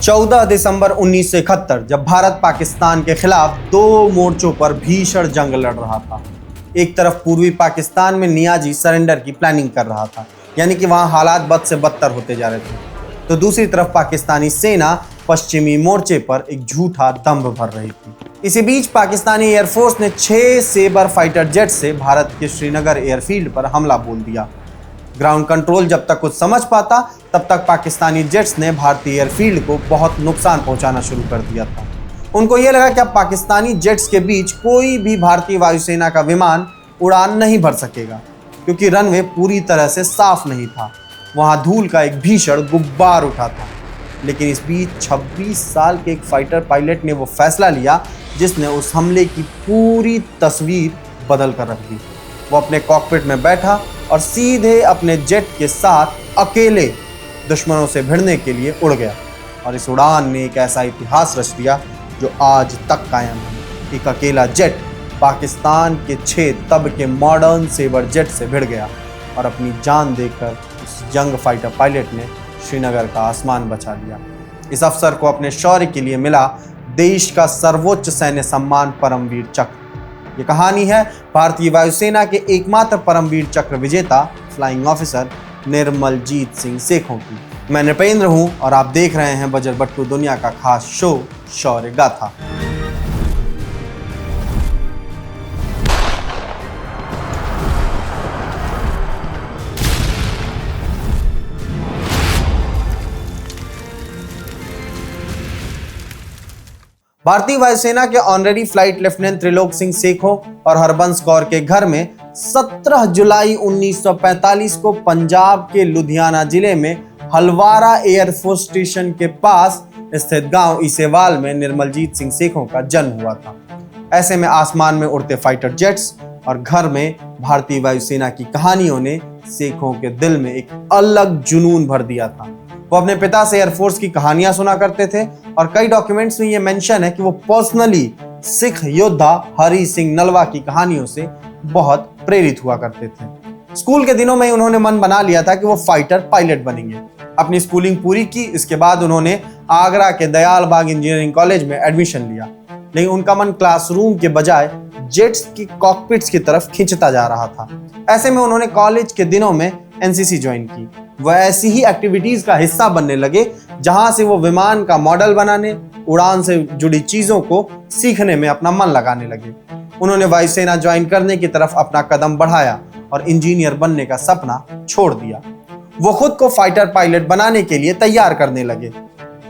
14 दिसंबर 1971 जब भारत पाकिस्तान के खिलाफ दो मोर्चों पर भीषण जंग लड़ रहा था। एक तरफ पूर्वी पाकिस्तान में नियाजी सरेंडर की प्लानिंग कर रहा था, यानी कि वहां हालात बद से बदतर होते जा रहे थे, तो दूसरी तरफ पाकिस्तानी सेना पश्चिमी मोर्चे पर एक झूठा दंभ भर रही थी। इसी बीच पाकिस्तानी एयरफोर्स ने 6 सेबर फाइटर जेट से भारत के श्रीनगर एयरफील्ड पर हमला बोल दिया। ग्राउंड कंट्रोल जब तक कुछ समझ पाता तब तक पाकिस्तानी जेट्स ने भारतीय एयरफील्ड को बहुत नुकसान पहुंचाना शुरू कर दिया था। उनको यह लगा कि अब पाकिस्तानी जेट्स के बीच कोई भी भारतीय वायुसेना का विमान उड़ान नहीं भर सकेगा, क्योंकि रनवे पूरी तरह से साफ नहीं था। वहां धूल का एक भीषण गुब्बार उठा था। लेकिन इस बीच 26 साल के एक फाइटर पायलट ने वो फैसला लिया जिसने उस हमले की पूरी तस्वीर बदल कर रख दी। वो अपने कॉकपिट में बैठा और सीधे अपने जेट के साथ अकेले दुश्मनों से भिड़ने के लिए उड़ गया, और इस उड़ान ने एक ऐसा इतिहास रच दिया जो आज तक कायम है। एक अकेला जेट पाकिस्तान के 6 तब के मॉडर्न सेबर जेट से भिड़ गया और अपनी जान देकर उस यंग फाइटर पायलट ने श्रीनगर का आसमान बचा लिया। इस अफसर को अपने शौर्य के लिए मिला देश का सर्वोच्च सैन्य सम्मान परमवीर चक्र। ये कहानी है भारतीय वायुसेना के एकमात्र परमवीर चक्र विजेता फ्लाइंग ऑफिसर निर्मलजीत सिंह सेखों की। मैं नृपेंद्र हूं और आप देख रहे हैं बजरबट्टू दुनिया का खास शो शौर्य गाथा। भारतीय वायुसेना के honorary flight lieutenant Trilok Singh Sekhon और हरबंस कौर के घर में 17 जुलाई 1945 को पंजाब के लुधियाना जिले में हलवारा एयरफोर्स स्टेशन के पास स्थित गांव इसेवाल में निर्मलजीत सिंह सेखों का जन्म हुआ था। ऐसे में आसमान में उड़ते फाइटर जेट्स और घर में भारतीय वायुसेना की कहानियों ने सेखों के दिल में एक अलग जुनून भर दिया था। वो अपने पिता से एयरफोर्स की कहानियां सुना करते थे और कई डॉक्यूमेंट्स में ये मेंशन है कि वो पर्सनली सिख योद्धा हरि सिंह नलवा की कहानियों से बहुत प्रेरित हुआ करते थे। स्कूल के दिनों में ही उन्होंने मन बना लिया था कि वो फाइटर पायलट बनेंगे। अपनी स्कूलिंग पूरी की, इसके बाद उन्होंने आगरा के दयाल बाग इंजीनियरिंग कॉलेज में एडमिशन लिया, लेकिन उनका मन क्लासरूम के बजाय जेट्स की कॉकपिट्स की तरफ खिंचता जा रहा था। ऐसे में उन्होंने कॉलेज के दिनों में एनसीसी ज्वाइन की। वह ऐसी ही एक्टिविटीज का हिस्सा बनने लगे जहां से वो विमान का मॉडल बनाने, उड़ान से जुड़ी चीजों को सीखने में अपना मन लगाने लगे। उन्होंने वायुसेना ज्वाइन करने की तरफ अपना कदम बढ़ाया और इंजीनियर बनने का सपना छोड़ दिया। वो खुद को फाइटर पायलट बनाने के लिए तैयार करने लगे।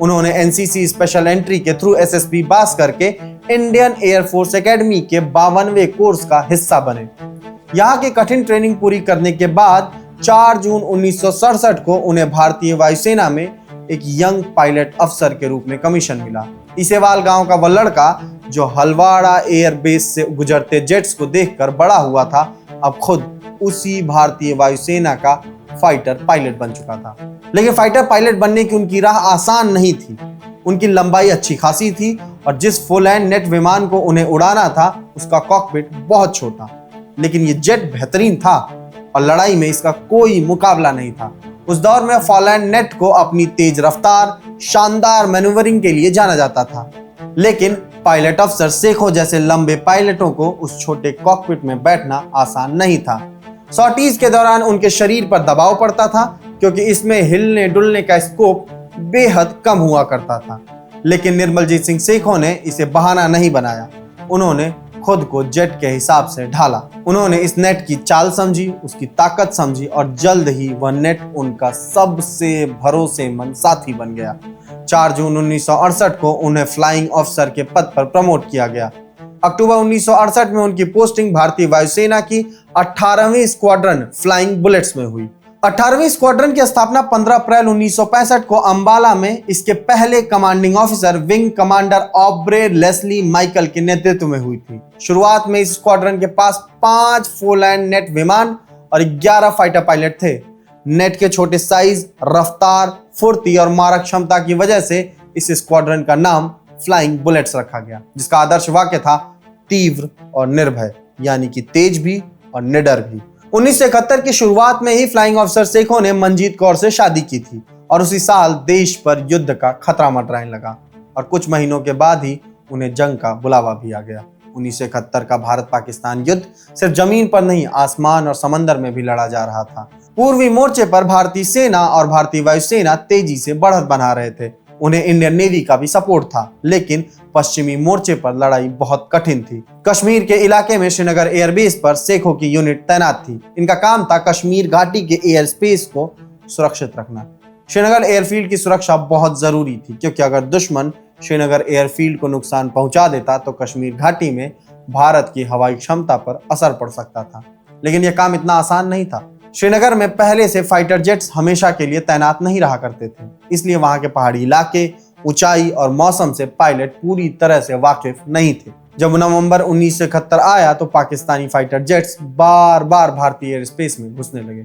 उन्होंने एनसीसी स्पेशल एंट्री के थ्रू एसएसबी पास करके इंडियन एयरफोर्स एकेडमी के 52वें कोर्स का हिस्सा बने। यहाँ की कठिन ट्रेनिंग पूरी करने के बाद 4 जून 1967 को उन्हें भारतीय वायुसेना में एक यंग पायलट अफसर के रूप में कमीशन मिला। इसेवाल गांव का वह लड़का जो हलवाड़ा एयरबेस से गुजरते जेट्स को देखकर बड़ा हुआ था, अब खुद उसी भारतीय वायुसेना का फाइटर पायलट बन चुका था। लेकिन फाइटर पायलट बनने की उनकी राह आसान नहीं थी। उनकी लंबाई अच्छी खासी थी और जिस फुल एंड नेट विमान को उन्हें उड़ाना था उसका कॉकपिट बहुत छोटा, लेकिन ये जेट बेहतरीन था और लड़ाई में इसका कोई मुकाबला नहीं था। उस दौर में फॉल एंड नेट को अपनी तेज रफ्तार, शानदार मैन्यूवरिंग के लिए जाना जाता था, लेकिन पायलट अफसर सेखों जैसे लंबे पायलटों को उस छोटे कॉकपिट में बैठना आसान नहीं था। सॉर्टीज के दौरान उनके शरीर पर दबाव पड़ता था, क्योंकि इसमें हिलने डुलने का स्कोप बेहद कम हुआ करता था। लेकिन निर्मलजीत सिंह सेखों ने इसे बहाना नहीं बनाया। उन्होंने खुद को जेट के हिसाब से ढाला। उन्होंने इस नेट की चाल समझी, उसकी ताकत समझी और जल्द ही वह नेट उनका सबसे भरोसेमंद साथी बन गया। 4 जून 1968 को उन्हें फ्लाइंग ऑफिसर के पद पर प्रमोट किया गया। अक्टूबर 1968 में उनकी पोस्टिंग भारतीय वायुसेना की 18वीं स्क्वाड्रन फ्लाइंग बुलेट्स में हुई। 18वीं स्क्वाड्रन की स्थापना 15 अप्रैल 1965 को अंबाला में इसके पहले commanding officer wing commander Aubrey Leslie Michael के नेतृत्व में हुई थी। शुरुआत में इस स्क्वाड्रन के पास 5 फुल एंड नेट विमान और 11 फाइटर पायलट थे। नेट के छोटे साइज, रफ्तार, फुर्ती और मारक क्षमता की वजह से इस स्क्वाड्रन का नाम फ्लाइंग बुलेट्स रखा गया, जिसका आदर्श वाक्य था तीव्र और निर्भय, यानी कि तेज भी और निडर भी। 1971 की शुरुआत में ही फ्लाइंग ऑफिसर सेखों ने मंजीत कौर से शादी की थी और उसी साल देश पर युद्ध का खतरा मंडराने लगा और कुछ महीनों के बाद ही उन्हें जंग का बुलावा भी आ गया। 1971 का भारत पाकिस्तान युद्ध सिर्फ जमीन पर नहीं, आसमान और समंदर में भी लड़ा जा रहा था। पूर्वी मोर्चे पर भारतीय सेना और भारतीय वायुसेना तेजी से बढ़त बना रहे थे। उन्हें इंडियन नेवी का भी सपोर्ट था, लेकिन पश्चिमी मोर्चे पर लड़ाई बहुत कठिन थी। कश्मीर के इलाके में श्रीनगर एयरबेस पर सेखों की यूनिट तैनात थी। इनका काम था कश्मीर घाटी के एयर स्पेस को सुरक्षित रखना। श्रीनगर एयरफील्ड की सुरक्षा बहुत जरूरी थी, क्योंकि अगर दुश्मन श्रीनगर एयरफील्ड को नुकसान पहुंचा देता तो कश्मीर घाटी में भारत की हवाई क्षमता पर असर पड़ सकता था। लेकिन यह काम इतना आसान नहीं था। श्रीनगर में पहले से फाइटर जेट्स हमेशा के लिए तैनात नहीं रहा करते थे, इसलिए वहां के पहाड़ी इलाके, ऊंचाई और मौसम से पायलट पूरी तरह से वाकिफ नहीं थे। जब नवंबर 1971 आया तो पाकिस्तानी फाइटर जेट्स बार बार भारतीय एयर स्पेस में घुसने लगे।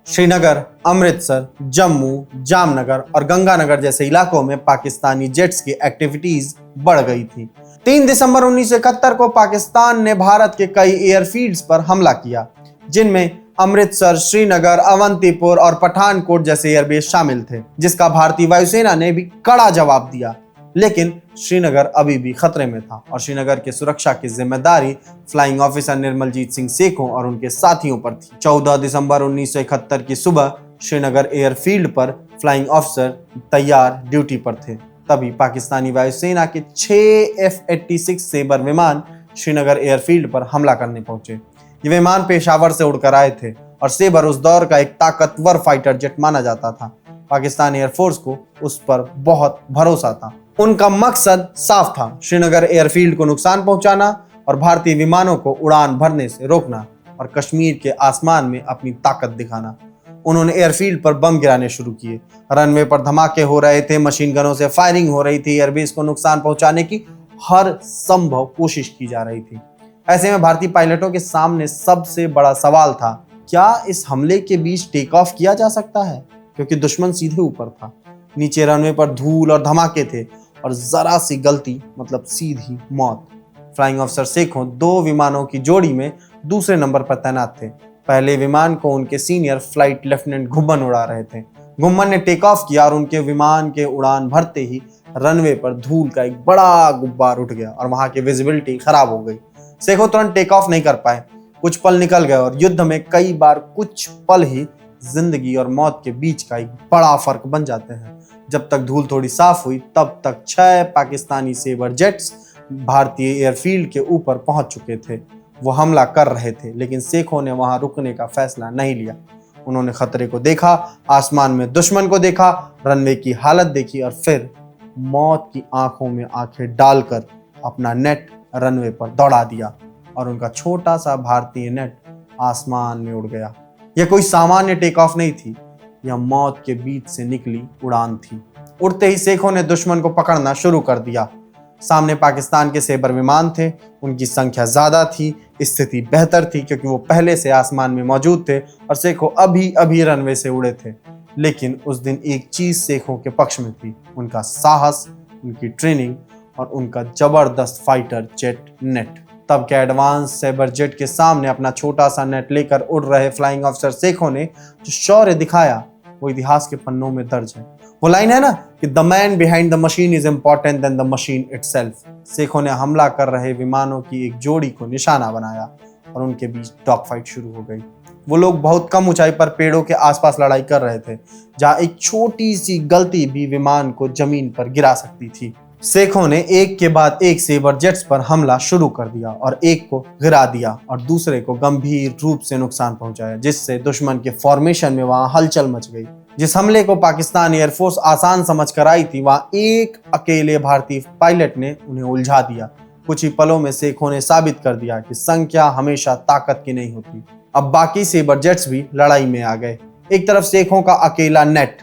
श्रीनगर, अमृतसर, जम्मू, जामनगर और गंगानगर जैसे इलाकों में पाकिस्तानी जेट्स की एक्टिविटीज बढ़ गई थी। 3 दिसंबर 1971 को पाकिस्तान ने भारत के कई एयरफील्ड्स पर हमला किया, जिनमें अमृतसर, श्रीनगर, अवंतीपुर और पठानकोट जैसे एयरबेस शामिल थे, जिसका भारतीय वायुसेना ने भी कड़ा जवाब दिया। लेकिन श्रीनगर अभी भी खतरे में था और श्रीनगर की सुरक्षा की जिम्मेदारी फ्लाइंग ऑफिसर निर्मलजीत सिंह सेखों और उनके साथियों पर थी। 14 दिसंबर 1971 की सुबह श्रीनगर एयरफील्ड पर फ्लाइंग ऑफिसर तैयार ड्यूटी पर थे। तभी पाकिस्तानी वायुसेना के 6 F-86 सेबर विमान श्रीनगर एयरफील्ड पर हमला करने पहुंचे। ये विमान पेशावर से उड़कर आए थे और सेबर उस दौर का एक ताकतवर फाइटर जेट माना जाता था। पाकिस्तान एयरफोर्स को उस पर बहुत भरोसा था। उनका मकसद साफ था, श्रीनगर एयरफील्ड को नुकसान पहुंचाना और भारतीय विमानों को उड़ान भरने से रोकना और कश्मीर के आसमान में अपनी ताकत दिखाना। उन्होंने एयरफील्ड पर बम गिराने शुरू किए। रनवे पर धमाके हो रहे थे, मशीन गनों से फायरिंग हो रही थी, एयरबेस को नुकसान पहुंचाने की हर संभव कोशिश की जा रही थी। ऐसे में भारतीय पायलटों के सामने सबसे बड़ा सवाल था, क्या इस हमले के बीच टेक ऑफ किया जा सकता है? क्योंकि दुश्मन सीधे ऊपर था, नीचे रनवे पर धूल और धमाके थे और जरा सी गलती मतलब सीधी मौत। फ्लाइंग ऑफिसर सेखों 2 विमानों की जोड़ी में दूसरे नंबर पर तैनात थे। पहले विमान को उनके सीनियर फ्लाइट लेफ्टिनेंट घुम्मन उड़ा रहे थे। घुम्मन ने टेक ऑफ किया और उनके विमान के उड़ान भरते ही रनवे पर धूल का एक बड़ा गुब्बार उठ गया और वहां की विजिबिलिटी खराब हो गई। सेखों तुरंत टेक ऑफ नहीं कर पाए। कुछ पल निकल गए और युद्ध में कई बार कुछ पल ही जिंदगी और मौत के बीच का एक बड़ा फर्क बन जाते हैं। जब तक धूल थोड़ी साफ हुई तब तक 6 पाकिस्तानी सेबर जेट्स भारतीय एयरफील्ड के ऊपर पहुंच चुके थे। वो हमला कर रहे थे, लेकिन सेखों ने वहां रुकने का फैसला नहीं लिया। उन्होंने खतरे को देखा, आसमान में दुश्मन को देखा, रनवे की हालत देखी और फिर मौत की आंखों में आंखें डालकर अपना नेट रनवे पर दौड़ा दिया और उनका छोटा सा भारतीय नेट आसमान में उड़ गया। यह कोई सामान्य टेक ऑफ नहीं थी, यह मौत के बीच से निकली उड़ान थी। उड़ते ही सेखों ने दुश्मन को पकड़ना शुरू कर दिया। सामने पाकिस्तान के सेबर विमान थे, उनकी संख्या ज्यादा थी, स्थिति बेहतर थी क्योंकि वो पहले से आसमान में मौजूद थे और सेखों अभी अभी रनवे से उड़े थे। लेकिन उस दिन एक चीज सेखों के पक्ष में थी, उनका साहस, उनकी ट्रेनिंग और उनका जबरदस्त फाइटर जेट नेट। तब के एडवांस सेबर जेट के सामने अपना छोटा सा नेट लेकर उड़ रहे फ्लाइंग ऑफिसर सेखों ने जो शौर्य दिखाया वो इतिहास के पन्नों में दर्ज है। वो लाइन है ना कि the man behind the machine is important then the machine itself. Sekhon ने हमला कर रहे विमानों की एक जोड़ी को निशाना बनाया और उनके बीच डॉग फाइट शुरू हो गई। वो लोग बहुत कम ऊंचाई पर पेड़ों के आसपास लड़ाई कर रहे थे, जहां एक छोटी सी गलती भी विमान को जमीन पर गिरा सकती थी। सेखों ने एक के बाद एक सेबर जेट्स पर हमला शुरू कर दिया और एक को गिरा दिया और दूसरे को गंभीर रूप से नुकसान पहुंचाया, जिससे दुश्मन के फॉर्मेशन में वहां हलचल मच गई। जिस हमले को पाकिस्तान एयरफोर्स आसान समझ कर आई थी, वहां एक अकेले भारतीय पायलट ने उन्हें उलझा दिया। कुछ ही पलों में सेखों ने साबित कर दिया कि संख्या हमेशा ताकत की नहीं होती। अब बाकी सेबर जेट्स भी लड़ाई में आ गए। एक तरफ सेखों का अकेला नेट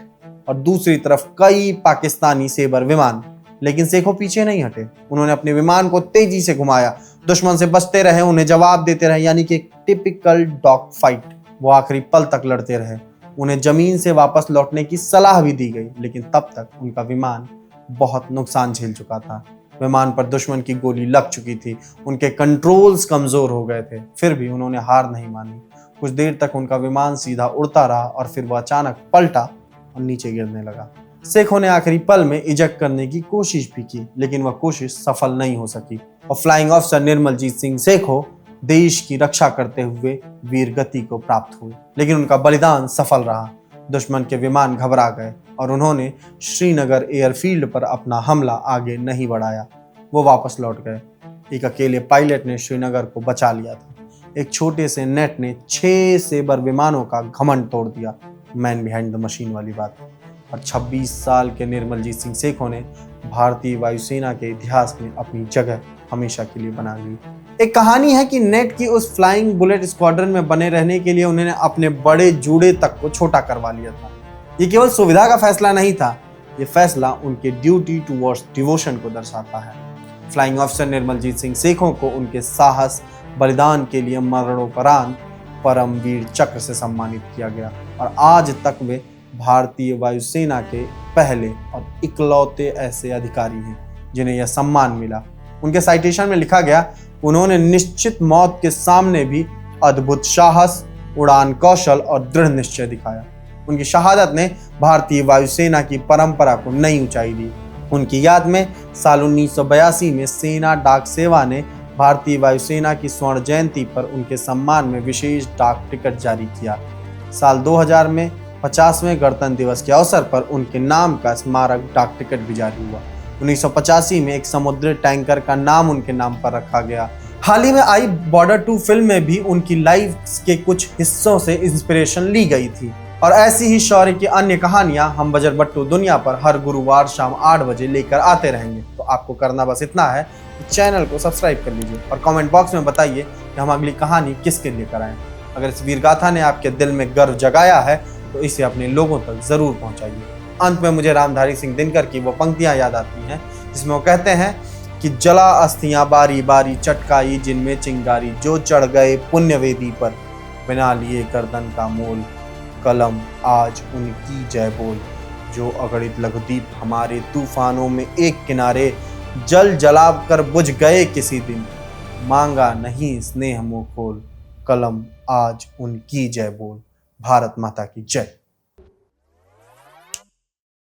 और दूसरी तरफ कई पाकिस्तानी सेबर विमान। लेकिन सेखों पीछे नहीं हटे। उन्होंने अपने विमान को तेजी से घुमाया, दुश्मन से बचते रहे, उन्हें जवाब देते रहे, यानी कि एक टिपिकल डॉग फाइट। वो आखिरी पल तक लड़ते रहे। उन्हें जमीन से वापस लौटने की सलाह भी दी गई, लेकिन तब तक उनका विमान बहुत नुकसान झेल चुका था। विमान पर दुश्मन की गोली लग चुकी थी, उनके कंट्रोल्स कमजोर हो गए थे। फिर भी उन्होंने हार नहीं मानी। कुछ देर तक उनका विमान सीधा उड़ता रहा और फिर वह अचानक पलटा और नीचे गिरने लगा। शेखों ने आखिरी पल में इजेक्ट करने की कोशिश भी की, लेकिन वह कोशिश सफल नहीं हो सकी और फ्लाइंग ऑफिसर निर्मलजीत सिंह शेखों देश की रक्षा करते हुए वीर गति को प्राप्त हुए। लेकिन उनका बलिदान सफल रहा। दुश्मन के विमान घबरा गए और उन्होंने श्रीनगर एयरफील्ड पर अपना हमला आगे नहीं बढ़ाया। वो वापस लौट गए। एक अकेले पायलट ने श्रीनगर को बचा लिया था। एक छोटे से नेट ने 6 सेबर विमानों का घमंड तोड़ दिया। मैन बिहाइंड द मशीन वाली बात। और 26 साल के निर्मलजीत सिंह शेखों ने भारतीय वायुसेना के इतिहास में अपनी जगह हमेशा के लिए बना ली। एक कहानी है कि नेट की उस फ्लाइंग बुलेट स्क्वाड्रन में बने रहने के लिए उन्होंने अपने बड़े जूड़े तक को छोटा करवा लिया था। ये केवल सुविधा का फैसला नहीं था, ये फैसला उनके ड्यूटी टुवर्ड्स डिवोशन को दर्शाता है। फ्लाइंग ऑफिसर निर्मलजीत सिंह शेखों को उनके साहस बलिदान के लिए मरणोपरांत परमवीर चक्र से सम्मानित किया गया और आज तक वे भारतीय वायुसेना के पहले और इकलौते ऐसे अधिकारी हैं जिन्हें यह सम्मान मिला। उनके साइटेशन में लिखा गया, उन्होंने निश्चित मौत के सामने भी अद्भुत साहस, उड़ान कौशल और दृढ़ निश्चय दिखाया। उनकी शहादत ने भारतीय वायुसेना की परंपरा को नई ऊंचाई दी। उनकी याद में साल 1982 में सेना डाक सेवा ने भारतीय वायुसेना की स्वर्ण जयंती पर उनके सम्मान में विशेष डाक टिकट जारी किया। साल 2000 में 50वें गणतंत्र दिवस के अवसर पर उनके नाम का स्मारक डाक टिकट भी जारी हुआ। 1985 में एक समुद्री टैंकर का नाम उनके नाम पर रखा गया। हाल ही में आई बॉर्डर 2 फिल्म में भी उनकी लाइफ के कुछ हिस्सों से इंस्पिरेशन ली गई थी। और ऐसी ही शौर्य की अन्य कहानियां हम बजर बट्टू दुनिया पर हर गुरुवार शाम 8 बजे लेकर आते रहेंगे। तो आपको करना बस इतना है कि चैनल को सब्सक्राइब कर लीजिए और कमेंट बॉक्स में बताइए कि हम अगली कहानी किसके लिए कराएं। अगर इस वीर गाथा ने आपके दिल में गर्व जगाया है तो इसे अपने लोगों तक जरूर पहुंचाइए। अंत में मुझे रामधारी सिंह दिनकर की वो पंक्तियां याद आती हैं जिसमें वो कहते हैं कि जला अस्थियां बारी बारी चटकाई जिनमें चिंगारी, जो चढ़ गए पुण्यवेदी पर बिना लिए गर्दन का मोल, कलम आज उनकी जय बोल। जो अगणित लघुदीप हमारे तूफानों में एक किनारे, जल जला कर बुझ गए किसी दिन, मांगा नहीं स्नेह मुँह खोल, कलम आज उनकी जय बोल। भारत माता की जय।